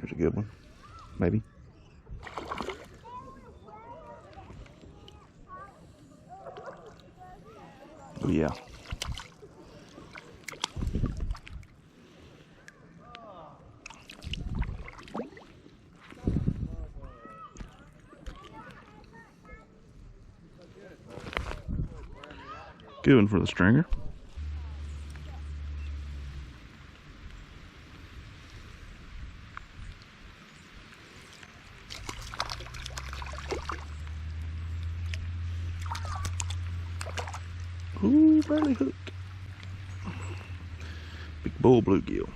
Here's a good one, maybe. Oh yeah. Good one for the stringer. Ooh, barely hooked. Big bull bluegill.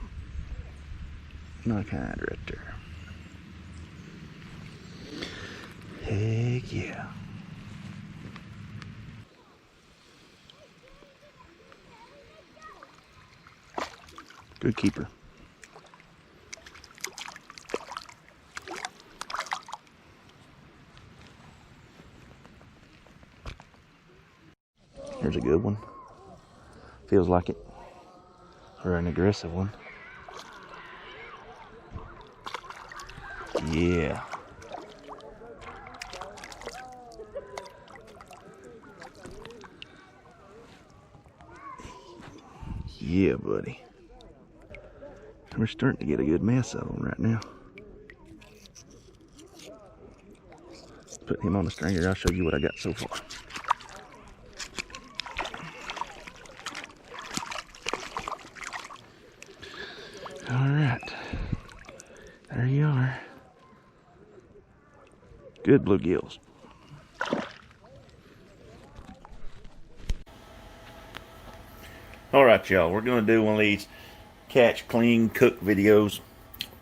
Knock hide right there. Heck yeah. Good keeper. Here's a good one. Feels like it. Or an aggressive one. Yeah. Yeah, buddy. We're starting to get a good mess of them right now. Put him on the stringer. I'll show you what I got so far. All right. There you are. Good bluegills. All right, y'all. We're going to do one of these catch, clean, cook videos.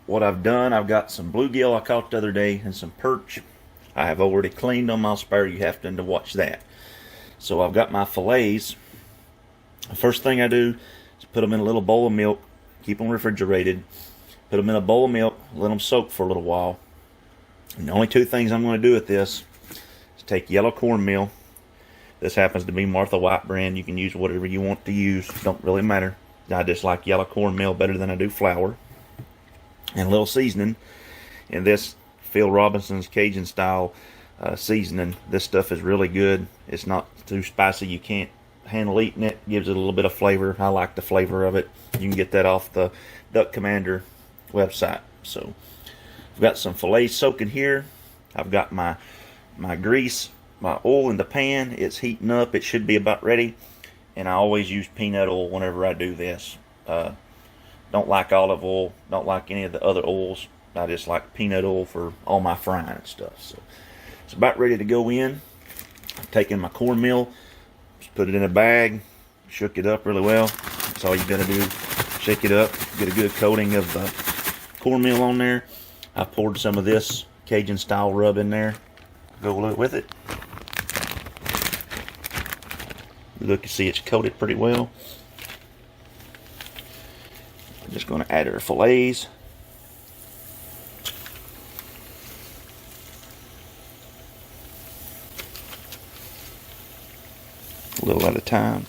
What I've done, I've got some bluegill I caught the other day and some perch. I have already cleaned them. I'll spare you having to watch that. So I've got my fillets. The first thing I do is put them in a little bowl of milk. Keep them refrigerated. Put them in a bowl of milk. Let them soak for a little while. And the only two things I'm going to do with this is take yellow cornmeal. This happens to be Martha White brand. You can use whatever you want to use. Don't really matter. I just like yellow cornmeal better than I do flour. And a little seasoning. And this Phil Robinson's Cajun style seasoning. This stuff is really good. It's not too spicy. You can't handle eating it. Gives it a little bit of flavor. I like the flavor of it. You can get that off the Duck Commander website. So I've got some fillets soaking here. I've got my grease, my oil in the pan. It's heating up. It should be about ready. And I always use peanut oil whenever I do this. Don't like olive oil. Don't like any of the other oils. I just like peanut oil for all my frying and stuff. So it's about ready to go in. I'm taking my cornmeal, just put it in a bag, shook it up really well. That's all you gotta do. Shake it up, get a good coating of cornmeal on there. I poured some of this Cajun style rub in there. Go with it. Look, you see it's coated pretty well. I'm just going to add our fillets. A little at a time.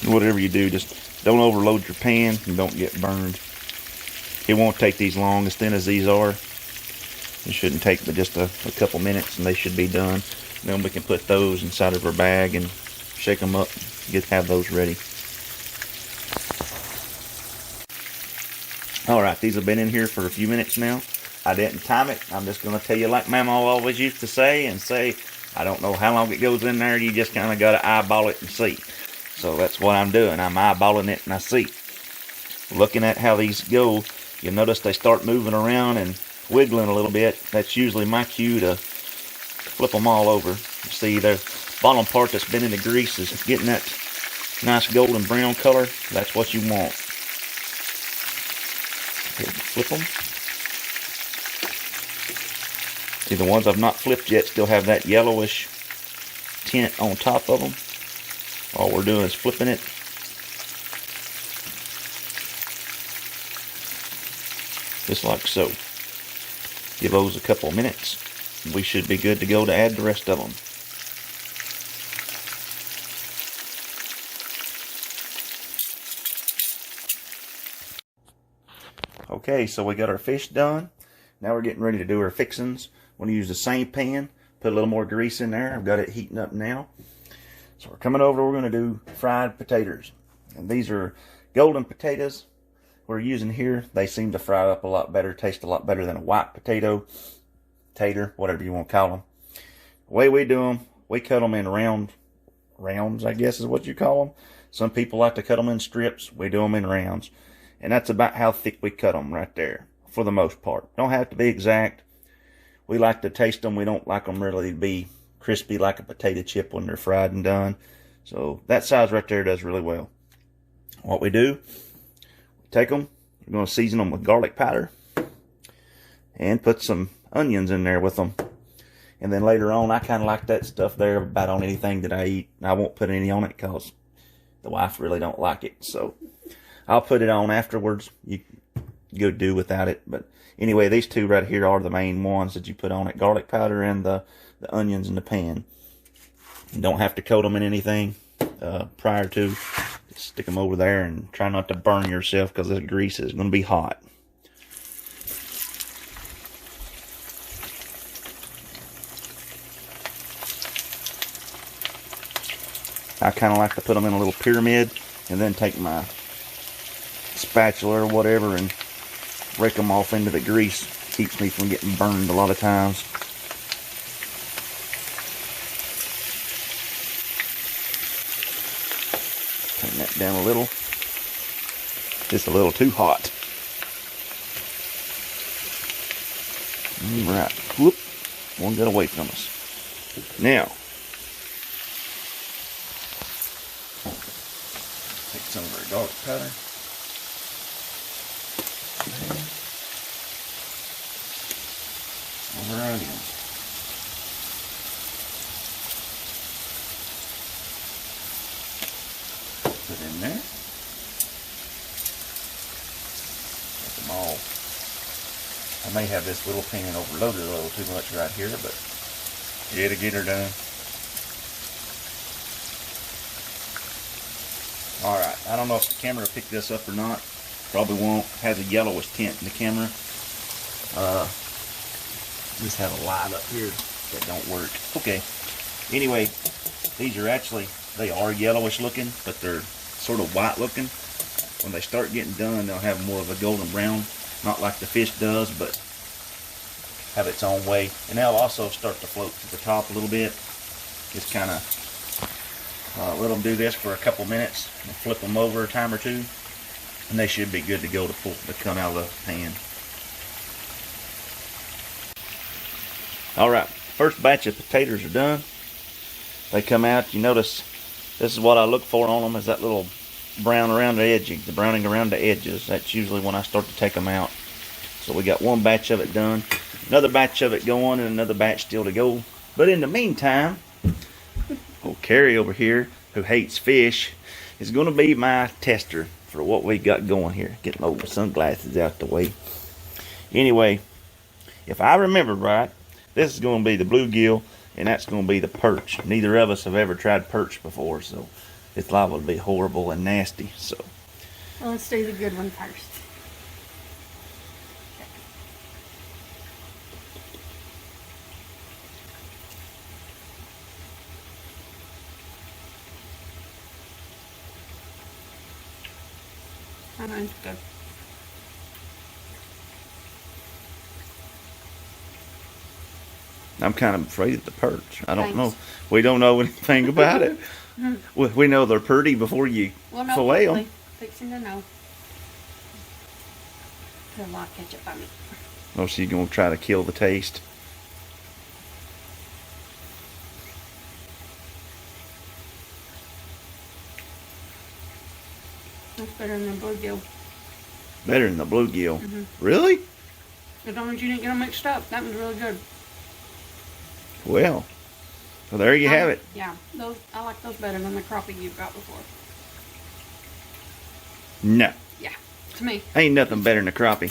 Whatever you do, just don't overload your pan and don't get burned. It won't take these long, as thin as these are. It shouldn't take but just a couple minutes and they should be done. Then we can put those inside of our bag and shake them up, have those ready. Alright, these have been in here for a few minutes now. I didn't time it. I'm just going to tell you like Mama always used to say, I don't know how long it goes in there. You just kind of got to eyeball it and see. So that's what I'm doing. I'm eyeballing it and I see. Looking at how these go, you'll notice they start moving around and wiggling a little bit. That's usually my cue to flip them all over. See, the bottom part that's been in the grease is getting that nice golden brown color. That's what you want. Okay, flip them. See, the ones I've not flipped yet still have that yellowish tint on top of them. All we're doing is flipping it. Just like so. Give those a couple of minutes. We should be good to go to add the rest of them. Okay, so we got our fish done. Now we're getting ready to do our fixings. I'm going to use the same pan, put a little more grease in there. I've got it heating up now. So we're coming over, we're going to do fried potatoes. And these are golden potatoes we're using here. They seem to fry up a lot better, taste a lot better than a white potato, tater, whatever you want to call them. The way we do them, we cut them in rounds, I guess is what you call them. Some people like to cut them in strips. We do them in rounds. And that's about how thick we cut them right there, for the most part. Don't have to be exact. We like to taste them. We don't like them really to be crispy like a potato chip when they're fried and done. So that size right there does really well. What we do, we take them, we're going to season them with garlic powder and put some onions in there with them. And then later on, I kind of like that stuff there about on anything that I eat. I won't put any on it because the wife really don't like it. So I'll put it on afterwards. You go do without it. But anyway, these two right here are the main ones that you put on it. Garlic powder and the onions in the pan. You don't have to coat them in anything prior to. Just stick them over there and try not to burn yourself because the grease is going to be hot. I kind of like to put them in a little pyramid and then take my spatula or whatever and rake them off into the grease. Keeps me from getting burned a lot of times. Turn that down a little. Just a little too hot. Alright. Whoop. One got away from us. Now, take some of our garlic powder. Over our onions. Put in there. Get them all. I may have this little pan overloaded a little too much right here, but it'll get her done. Alright, I don't know if the camera will pick this up or not. Probably won't. Has a yellowish tint in the camera. Just have a light up here that don't work. Okay. Anyway, these are actually, they are yellowish looking, but they're sort of white looking. When they start getting done, they'll have more of a golden brown. Not like the fish does, but have its own way. And they'll also start to float to the top a little bit. Just kind of let them do this for a couple minutes and flip them over a time or two. And they should be good to go to come out of the pan. Alright, first batch of potatoes are done. They come out, you notice this is what I look for on them, is that little brown around the edging, the browning around the edges. That's usually when I start to take them out. So we got one batch of it done, another batch of it going, and another batch still to go. But in the meantime, old Carrie over here, who hates fish, is going to be my tester for what we got going here. Getting my old sunglasses out the way. Anyway, if I remember right, this is going to be the bluegill, and that's going to be the perch. Neither of us have ever tried perch before, so it's liable to be horrible and nasty. So, well, let's do the good one first. That one's good. I'm kind of afraid of the perch. I don't know. We don't know anything about it. We know they're pretty before you fillet them. Fixing to know. Put a lot of ketchup on it. Oh, so you're going to try to kill the taste? That's better than the bluegill. Better than the bluegill? Really? As long as you didn't get them mixed up. That was really good. Well, So there you have it. Yeah, those I like those better than the crappie you've got before. No, Yeah, to me. ain't nothing better than a crappie.